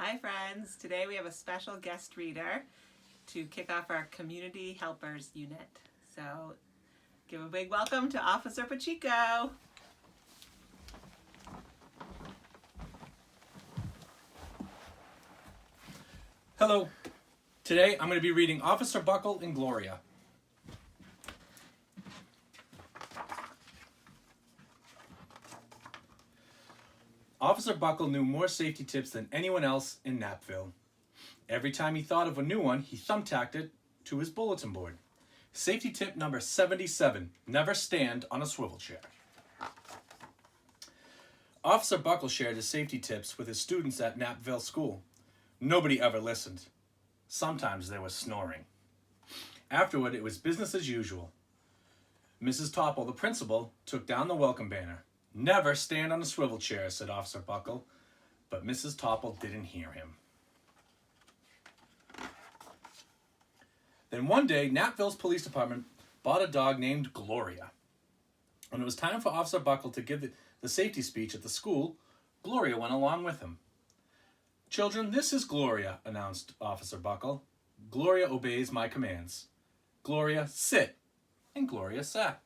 Hi friends, today we have a special guest reader to kick off our Community Helpers Unit. So give a big welcome to Officer Pacheco. Hello. Today I'm going to be reading Officer Buckle and Gloria. Officer Buckle knew more safety tips than anyone else in Knappville. Every time he thought of a new one, he thumbtacked it to his bulletin board. Safety tip number 77, never stand on a swivel chair. Officer Buckle shared his safety tips with his students at Knappville School. Nobody ever listened. Sometimes there was snoring. Afterward, it was business as usual. Mrs. Topple, the principal, took down the welcome banner. Never stand on a swivel chair, said Officer Buckle, but Mrs. Topple didn't hear him. Then one day, Knappville's police department bought a dog named Gloria. When it was time for Officer Buckle to give the safety speech at the school, Gloria went along with him. Children, this is Gloria, announced Officer Buckle. Gloria obeys my commands. Gloria, sit. And Gloria sat.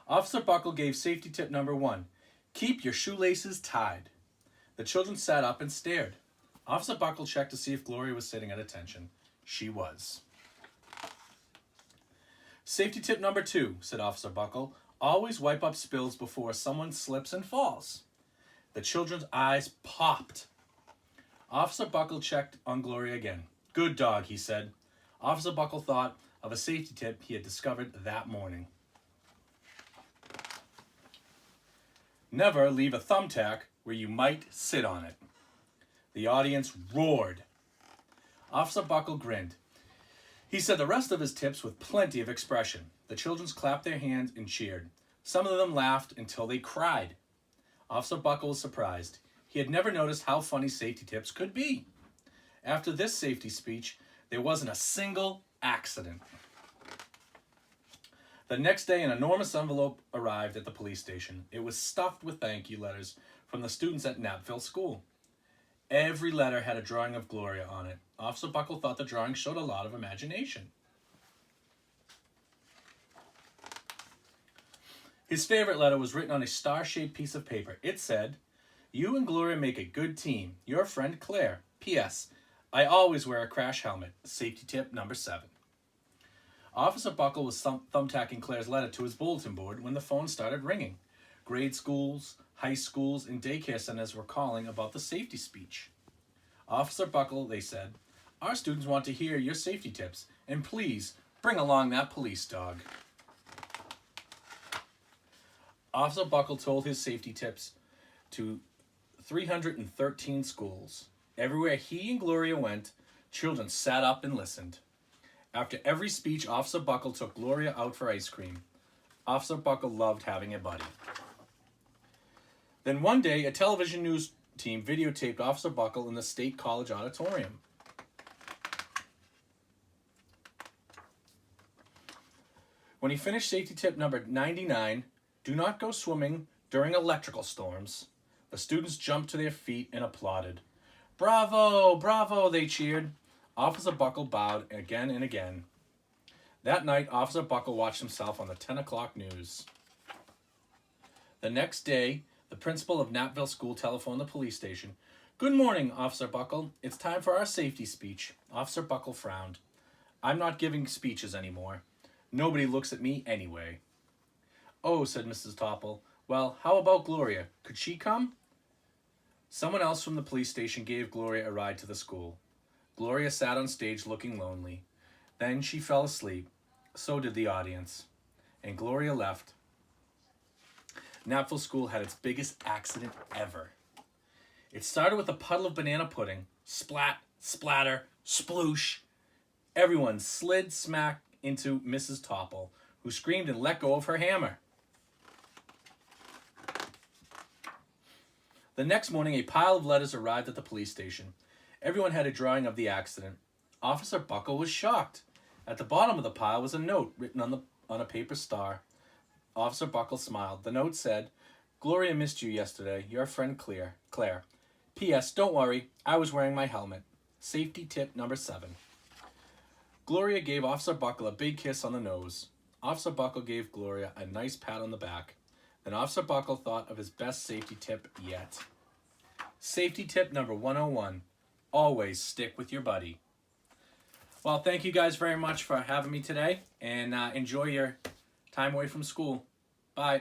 Officer Buckle gave safety tip number 1. Keep your shoelaces tied. The children sat up and stared. Officer Buckle checked to see if Gloria was sitting at attention. She was. Safety tip number 2, said Officer Buckle. Always wipe up spills before someone slips and falls. The children's eyes popped. Officer Buckle checked on Gloria again. Good dog, he said. Officer Buckle thought of a safety tip he had discovered that morning. Never leave a thumbtack where you might sit on it. The audience roared. Officer Buckle grinned. He said the rest of his tips with plenty of expression. The children clapped their hands and cheered. Some of them laughed until they cried. Officer Buckle was surprised. He had never noticed how funny safety tips could be. After this safety speech, there wasn't a single accident. The next day, an enormous envelope arrived at the police station. It was stuffed with thank you letters from the students at Knappville School. Every letter had a drawing of Gloria on it. Officer Buckle thought the drawing showed a lot of imagination. His favorite letter was written on a star-shaped piece of paper. It said, You and Gloria make a good team. Your friend Claire. P.S. I always wear a crash helmet. Safety tip number 7. Officer Buckle was thumbtacking Claire's letter to his bulletin board when the phone started ringing. Grade schools, high schools, and daycare centers were calling about the safety speech. Officer Buckle, they said, our students want to hear your safety tips, and please bring along that police dog. Officer Buckle told his safety tips to 313 schools. Everywhere he and Gloria went, children sat up and listened. After every speech, Officer Buckle took Gloria out for ice cream. Officer Buckle loved having a buddy. Then one day, a television news team videotaped Officer Buckle in the State College auditorium. When he finished safety tip number 99, do not go swimming during electrical storms, the students jumped to their feet and applauded. Bravo, bravo, they cheered. Officer Buckle bowed again and again. That night, Officer Buckle watched himself on the 10 o'clock news. The next day, the principal of Knappville School telephoned the police station. Good morning, Officer Buckle. It's time for our safety speech. Officer Buckle frowned. I'm not giving speeches anymore. Nobody looks at me anyway. Oh, said Mrs. Topple. Well, how about Gloria? Could she come? Someone else from the police station gave Gloria a ride to the school. Gloria sat on stage looking lonely. Then she fell asleep. So did the audience. And Gloria left. Knappville School had its biggest accident ever. It started with a puddle of banana pudding. Splat, splatter, sploosh. Everyone slid smack into Mrs. Topple, who screamed and let go of her hammer. The next morning, a pile of letters arrived at the police station. Everyone had a drawing of the accident. Officer Buckle was shocked. At the bottom of the pile was a note written on a paper star. Officer Buckle smiled. The note said, Gloria missed you yesterday. Your friend Claire. P.S. Don't worry, I was wearing my helmet. Safety tip number 7. Gloria gave Officer Buckle a big kiss on the nose. Officer Buckle gave Gloria a nice pat on the back. Then Officer Buckle thought of his best safety tip yet. Safety tip number 101. Always stick with your buddy. Well, thank you guys very much for having me today, and enjoy your time away from school. Bye.